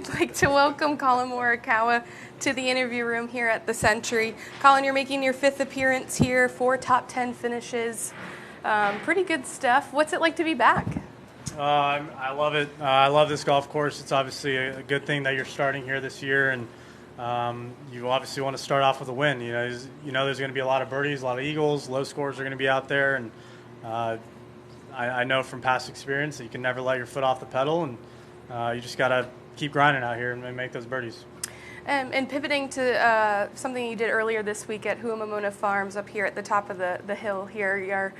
I'd like to welcome Collin Morikawa to the interview room here at the Sentry. Collin, you're making your 5th appearance here, 4 top 10 finishes. Pretty good stuff. What's it like to be back? I love it. I love this golf course. It's obviously a good thing that you're starting here this year, and you obviously want to start off with a win. You know there's going to be a lot of birdies, a lot of eagles, low scores are going to be out there, and I know from past experience that you can never let your foot off the pedal, and you just got to keep grinding out here and make those birdies. And pivoting to something you did earlier this week at Huamamona Farms up here at the top of the hill here, your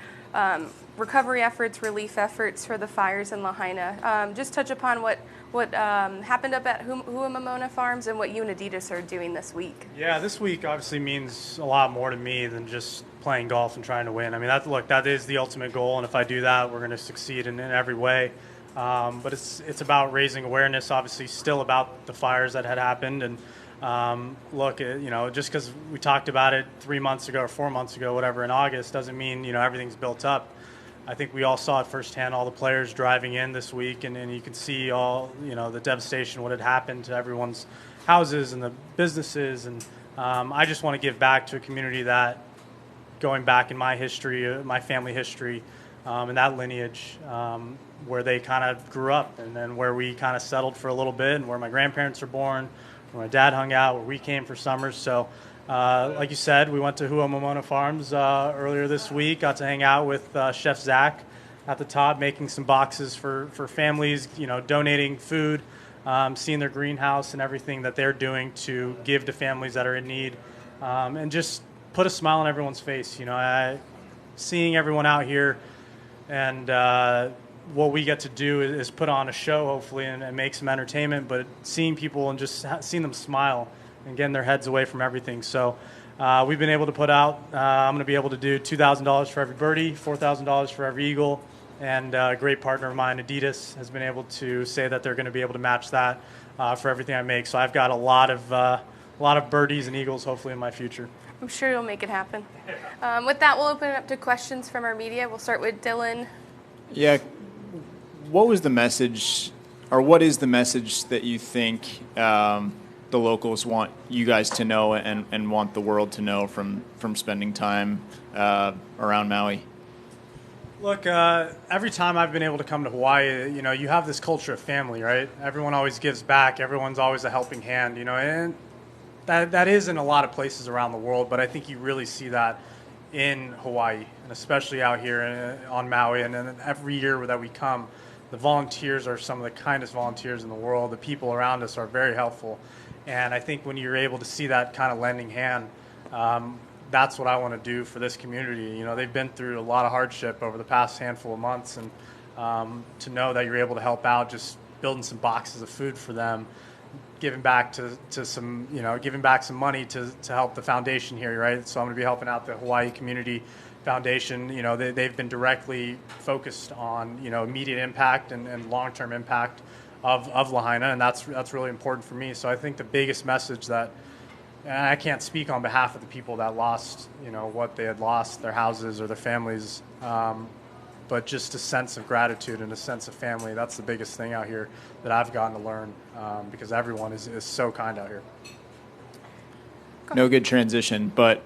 recovery efforts, relief efforts for the fires in Lahaina. Just touch upon what happened up at Huamamona Farms and what you and Adidas are doing this week. Yeah, this week obviously means a lot more to me than just playing golf and trying to win. I mean, that is the ultimate goal, and if I do that, we're going to succeed in every way. But it's about raising awareness, obviously still about the fires that had happened. And just because we talked about it 3 months ago or 4 months ago, whatever, in August, doesn't mean, everything's built up. I think we all saw it firsthand, all the players driving in this week, and you could see all, the devastation, what had happened to everyone's houses and the businesses. And I just want to give back to a community that, going back in my history, my family history, and that lineage, where they kind of grew up, and then where we kind of settled for a little bit, and where my grandparents were born, where my dad hung out, where we came for summers. So like you said, we went to Huamamona Farms earlier this week, got to hang out with Chef Zach at the top, making some boxes for families, donating food, seeing their greenhouse and everything that they're doing to give to families that are in need, and just put a smile on everyone's face. Seeing everyone out here, and what we get to do is put on a show, hopefully, and make some entertainment, but seeing people and just seeing them smile and getting their heads away from everything. So we've been able to put out, I'm going to be able to do $2,000 for every birdie, $4,000 for every eagle, and a great partner of mine, Adidas, has been able to say that they're going to be able to match that for everything I make. So I've got a lot of birdies and eagles, hopefully, in my future. I'm sure you'll make it happen. With that, we'll open it up to questions from our media. We'll start with Dylan. Yeah. What was the message, or what is the message that you think the locals want you guys to know and want the world to know from spending time around Maui? Look, every time I've been able to come to Hawaii, you have this culture of family, right? Everyone always gives back. Everyone's always a helping hand, and that is in a lot of places around the world, but I think you really see that in Hawaii, and especially out here on Maui. And then every year that we come, the volunteers are some of the kindest volunteers in the world. The people around us are very helpful. And I think when you're able to see that kind of lending hand, that's what I want to do for this community. They've been through a lot of hardship over the past handful of months, and to know that you're able to help out, just building some boxes of food for them, giving back to some, giving back some money to help the foundation here, right? So I'm going to be helping out the Hawaii Community Foundation. They've been directly focused on, immediate impact and long-term impact of Lahaina, and that's really important for me. So I think the biggest message that, and I can't speak on behalf of the people that lost, what they had lost, their houses or their families, but just a sense of gratitude and a sense of family. That's the biggest thing out here that I've gotten to learn, because everyone is so kind out here. No good transition, but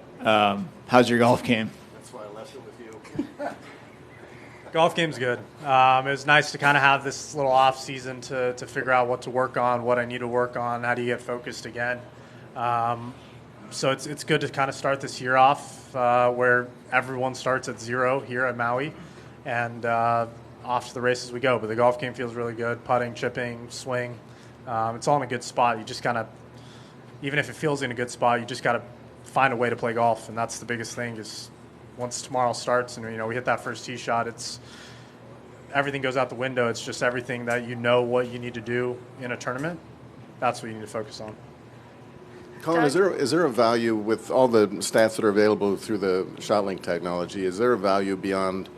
how's your golf game? That's why I left it with you. Golf game's good. It was nice to kind of have this little off season to figure out what to work on, what I need to work on, how do you get focused again. So it's good to kind of start this year off where everyone starts at 0 here at Maui, and off to the races we go. But the golf game feels really good. Putting, chipping, swing. It's all in a good spot. You just kind of, even if it feels in a good spot, you just got to find a way to play golf, and that's the biggest thing. Is once tomorrow starts and we hit that first tee shot, it's everything goes out the window. It's just everything that what you need to do in a tournament. That's what you need to focus on. Collin, is there a value with all the stats that are available through the ShotLink technology? Is there a value beyond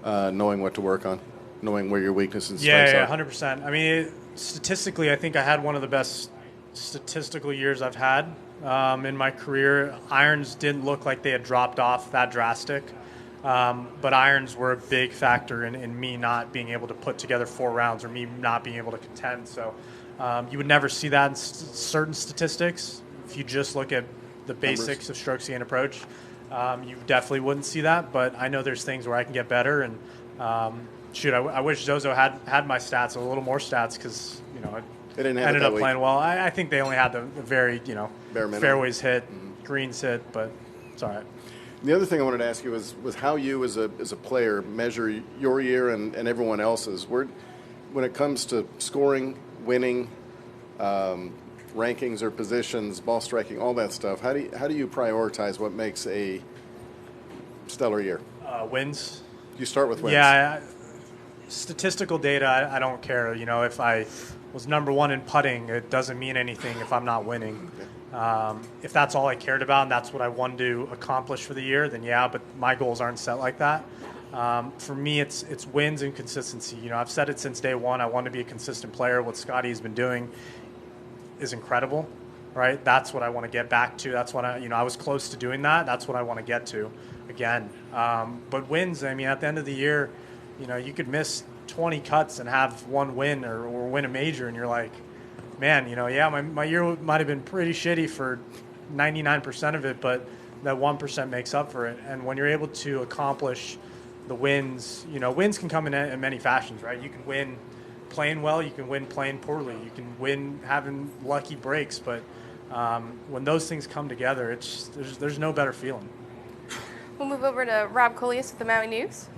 knowing what to work on, knowing where your weaknesses and strengths are? Yeah, 100%. I mean, statistically, I think I had one of the best statistical years I've had in my career. Irons didn't look like they had dropped off that drastic, but irons were a big factor in me not being able to put together 4 rounds or me not being able to contend. So You would never see that in certain statistics. If you just look at the basics of strokes gained approach, you definitely wouldn't see that. But I know there's things where I can get better. And I wish Zozo had my stats, a little more stats, because They didn't have ended it that up week. playing well. I think they only had the very Bare minimum. fairways hit, greens hit, but it's all right. The other thing I wanted to ask you was how you as a player measure your year and everyone else's. When it comes to scoring, winning, rankings or positions, ball striking, all that stuff, how do you prioritize what makes a stellar year? Wins. You start with wins. Yeah, statistical data, I don't care. If I was number one in putting, it doesn't mean anything if I'm not winning. If that's all I cared about and that's what I wanted to accomplish for the year, then yeah, but my goals aren't set like that. For me, it's wins and consistency. I've said it since day one. I want to be a consistent player. What Scotty has been doing is incredible, right? That's what I want to get back to. That's what I was close to doing that. That's what I want to get to again. But wins, at the end of the year, you could miss 20 cuts and have one win or win a major, and you're like, man, my year might have been pretty shitty for 99% of it, but that 1% makes up for it. And when you're able to accomplish the wins, wins can come in many fashions, right? You can win playing well, you can win playing poorly, you can win having lucky breaks, but when those things come together, there's no better feeling. We'll move over to Rob Colias with the Maui News.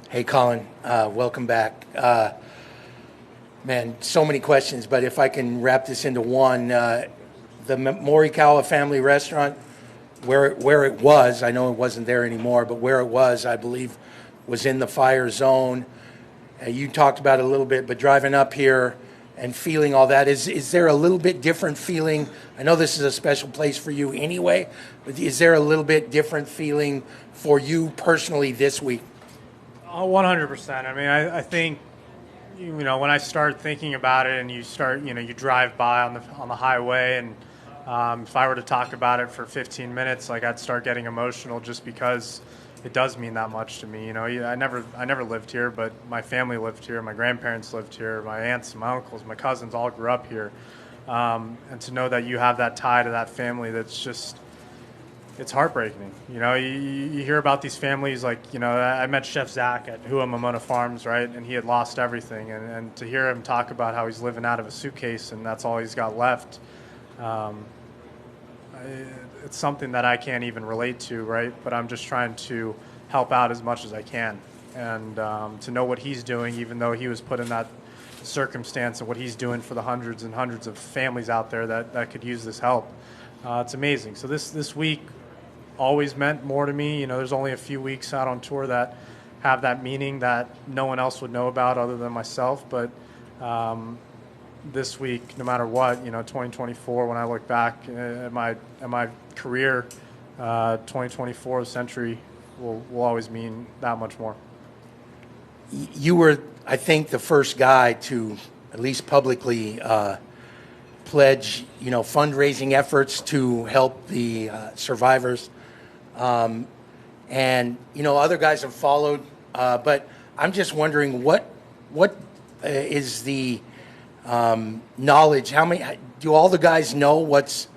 Hey, Collin, welcome back. Man, so many questions, but if I can wrap this into one, the Morikawa family restaurant, where it was, I know it wasn't there anymore, but where it was, I believe, was in the fire zone. You talked about it a little bit, but driving up here and feeling all that, is there a little bit different feeling? I know this is a special place for you anyway, but is there a little bit different feeling for you personally this week? 100%. I think, when I start thinking about it and you start, you drive by on the highway, and if I were to talk about it for 15 minutes, I'd start getting emotional just because it does mean that much to me. I never lived here, but my family lived here, my grandparents lived here, my aunts, my uncles, my cousins all grew up here, and to know that you have that tie to that family, that's just, it's heartbreaking. You hear about these families, I met Chef Zach at Hua Momona Farms, right, and he had lost everything, and to hear him talk about how he's living out of a suitcase and that's all he's got left, it's something that I can't even relate to, right? But I'm just trying to help out as much as I can, and to know what he's doing, even though he was put in that circumstance, and what he's doing for the hundreds and hundreds of families out there that could use this help. It's amazing. So this week always meant more to me. There's only a few weeks out on tour that have that meaning that no one else would know about other than myself. But this week, no matter what, 2024, when I look back at my career, 2024 Sentry will always mean that much more. You were, I think, the first guy to at least publicly pledge, fundraising efforts to help the survivors. And, other guys have followed, but I'm just wondering what is the knowledge? How many do all the guys know what's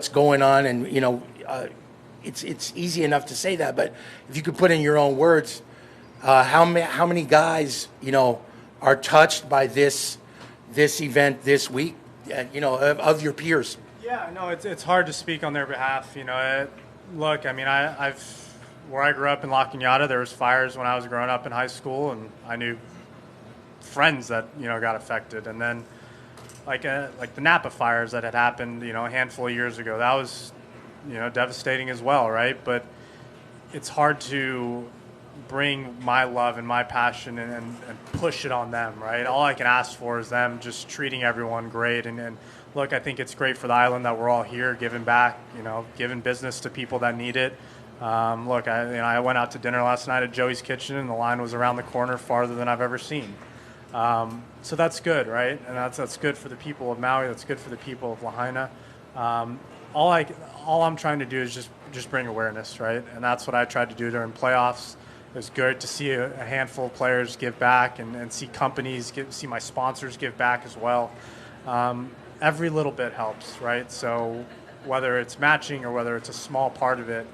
going on? And it's easy enough to say that, but if you could put in your own words, how many guys are touched by this event this week? Of your peers. Yeah, no, it's hard to speak on their behalf. Look, where I grew up in La Cañada, there was fires when I was growing up in high school, and I knew friends that got affected. And then like the Napa fires that had happened a handful of years ago, that was devastating as well, right? But it's hard to bring my love and my passion and push it on them, right? All I can ask for is them just treating everyone great. And look, I think it's great for the island that we're all here giving back, giving business to people that need it. Look, I went out to dinner last night at Joey's Kitchen, and the line was around the corner farther than I've ever seen. So that's good, right? And that's good for the people of Maui. That's good for the people of Lahaina. All I'm trying to do is just bring awareness, right? And that's what I tried to do during playoffs. It was good to see a handful of players give back and see companies see my sponsors give back as well. every little bit helps, right? So whether it's matching or whether it's a small part of it,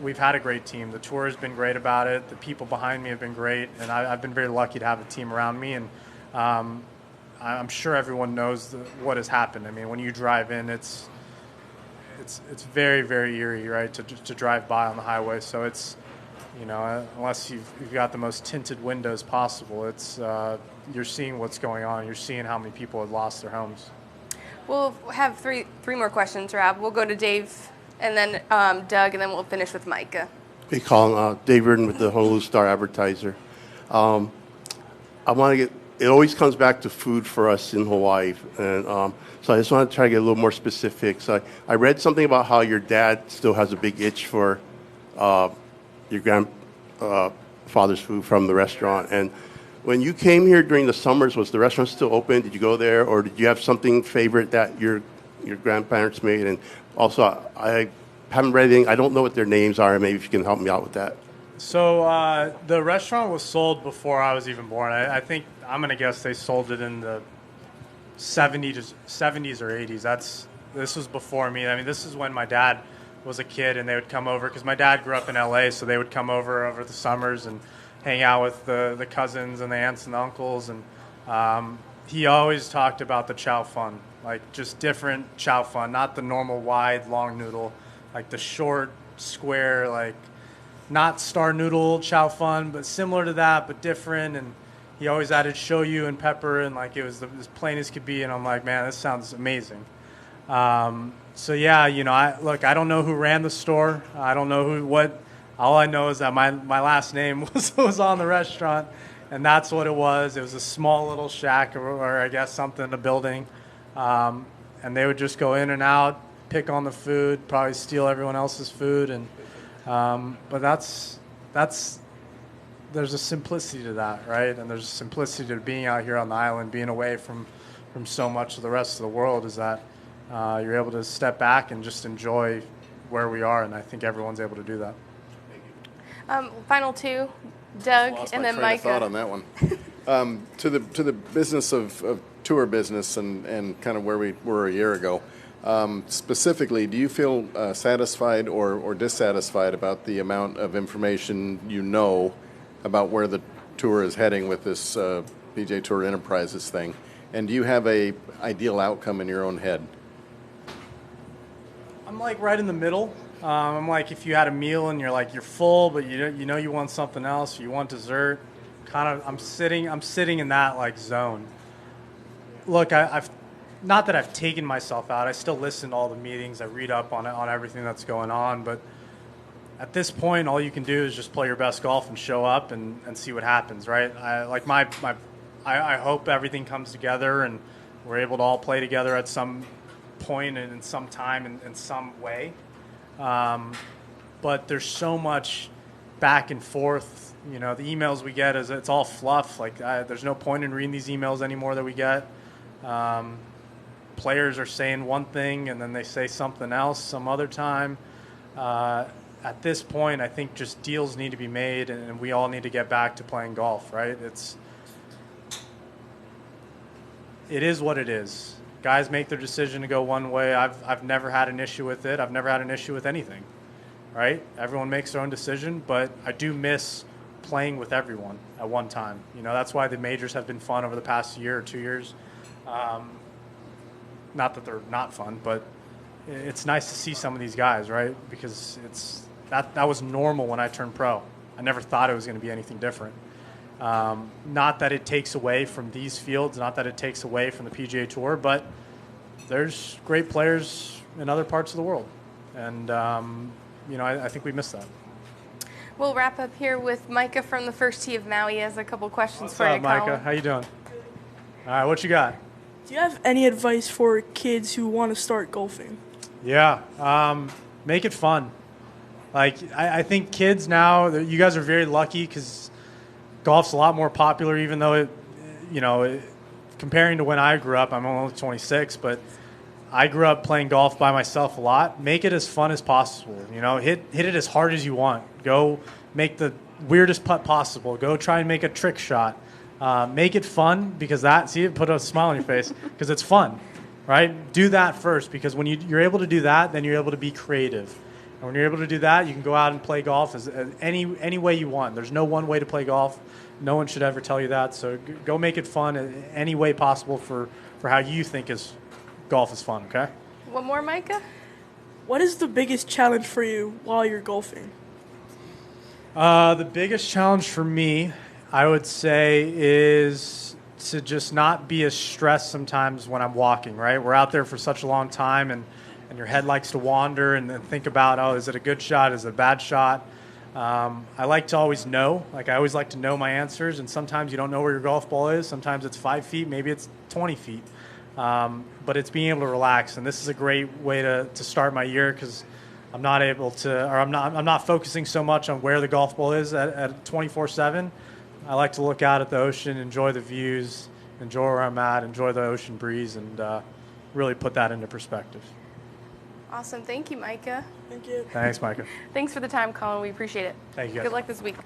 we've had a great team. The tour has been great about it. The people behind me have been great, and I've been very lucky to have a team around me. And I'm sure everyone knows what has happened. I mean, when you drive in, it's very, very eerie, right, to drive by on the highway. So it's, you know, unless you've got the most tinted windows possible, it's you're seeing what's going on. You're seeing how many people have lost their homes. We'll have three more questions, Rob. We'll go to Dave, and then Doug, and then we'll finish with Micah. Hey, Collin, Dave Reardon with the Honolulu Star Advertiser. I want to get, it always comes back to food for us in Hawaii, and so I just want to try to get a little more specific. So I read something about how your dad still has a big itch for your grandfather's food from the restaurant. And when you came here during the summers, was the restaurant still open? Did you go there, or did you have something favorite that your grandparents made? And also, I haven't read anything. I don't know what their names are. Maybe if you can help me out with that. So the restaurant was sold before I was even born. I think, I'm going to guess they sold it in the 70s or 80s. This was before me. I mean, this is when my dad was a kid, and they would come over, because my dad grew up in LA, so they would come over the summers and hang out with the cousins and the aunts and uncles. And he always talked about the chow fun, like just different chow fun, not the normal wide, long noodle, like the short, square, like not star noodle chow fun, but similar to that, but different. And he always added shoyu and pepper, and like it was as plain as could be. And I'm like, man, this sounds amazing. So yeah, you know, I don't know who ran the store. I don't know what. All I know is that my last name was on the restaurant, and that's what it was. It was a small little shack, or I guess something, a building, and they would just go in and out, pick on the food, probably steal everyone else's food, and but that's there's a simplicity to that, right? And there's a simplicity to being out here on the island, being away from so much of the rest of the world, is that you're able to step back and just enjoy where we are, and I think everyone's able to do that. Final two, Doug, and then Micah. Thought on that one. To the business of tour business and kind of where we were a year ago. Specifically, do you feel satisfied or dissatisfied about the amount of information you know about where the tour is heading with this PGA Tour Enterprises thing? And do you have a ideal outcome in your own head? I'm like right in the middle. I'm like, if you had a meal and you're full, but you know you want something else, you want dessert. Kind of, I'm sitting in that like zone. Look, I've not that I've taken myself out. I still listen to all the meetings. I read up on everything that's going on. But at this point, all you can do is just play your best golf and show up and see what happens, right? I hope everything comes together and we're able to all play together at some point and in some time in some way. But there's so much back and forth. You know, the emails we get it's all fluff. Like there's no point in reading these emails anymore that we get. Players are saying one thing and then they say something else some other time. At this point, I think just deals need to be made, and we all need to get back to playing golf. Right? It is what it is. Guys make their decision to go one way. I've never had an issue with it. I've never had an issue with anything, right? Everyone makes their own decision, but I do miss playing with everyone at one time. You know, that's why the majors have been fun over the past year or 2 years. Not that they're not fun, but it's nice to see some of these guys, right? Because that was normal when I turned pro. I never thought it was going to be anything different. Not that it takes away from these fields, not that it takes away from the PGA Tour, but there's great players in other parts of the world. And, I think we missed that. We'll wrap up here with Micah from the first tee of Maui. He has a couple questions for you, What's up, Micah? Collin. How you doing? All right, what you got? Do you have any advice for kids who want to start golfing? Yeah, make it fun. Like, I think kids now, you guys are very lucky because golf's a lot more popular, even though comparing to when I grew up, I'm only 26, but I grew up playing golf by myself a lot. Make it as fun as possible. You know, hit it as hard as you want. Go make the weirdest putt possible. Go try and make a trick shot. Make it fun, because put a smile on your face, because it's fun, right? Do that first, because when you're able to do that, then you're able to be creative. And when you're able to do that, you can go out and play golf as any way you want. There's no one way to play golf. No one should ever tell you that. So go make it fun in any way possible for how you think golf is fun, okay? One more, Micah? What is the biggest challenge for you while you're golfing? The biggest challenge for me, I would say, is to just not be as stressed sometimes when I'm walking, right? We're out there for such a long time, and your head likes to wander and then think about, oh, is it a good shot? Is it a bad shot? I like to always know. I always like to know my answers, and sometimes you don't know where your golf ball is. Sometimes it's 5 feet, maybe it's 20 feet. But it's being able to relax, and this is a great way to start my year, because I'm not focusing so much on where the golf ball is at 24/7. I like to look out at the ocean, enjoy the views, enjoy where I'm at, enjoy the ocean breeze, and really put that into perspective. Awesome. Thank you, Micah. Thank you. Thanks, Micah. Thanks for the time, Collin. We appreciate it. Thank you, guys. Good luck this week.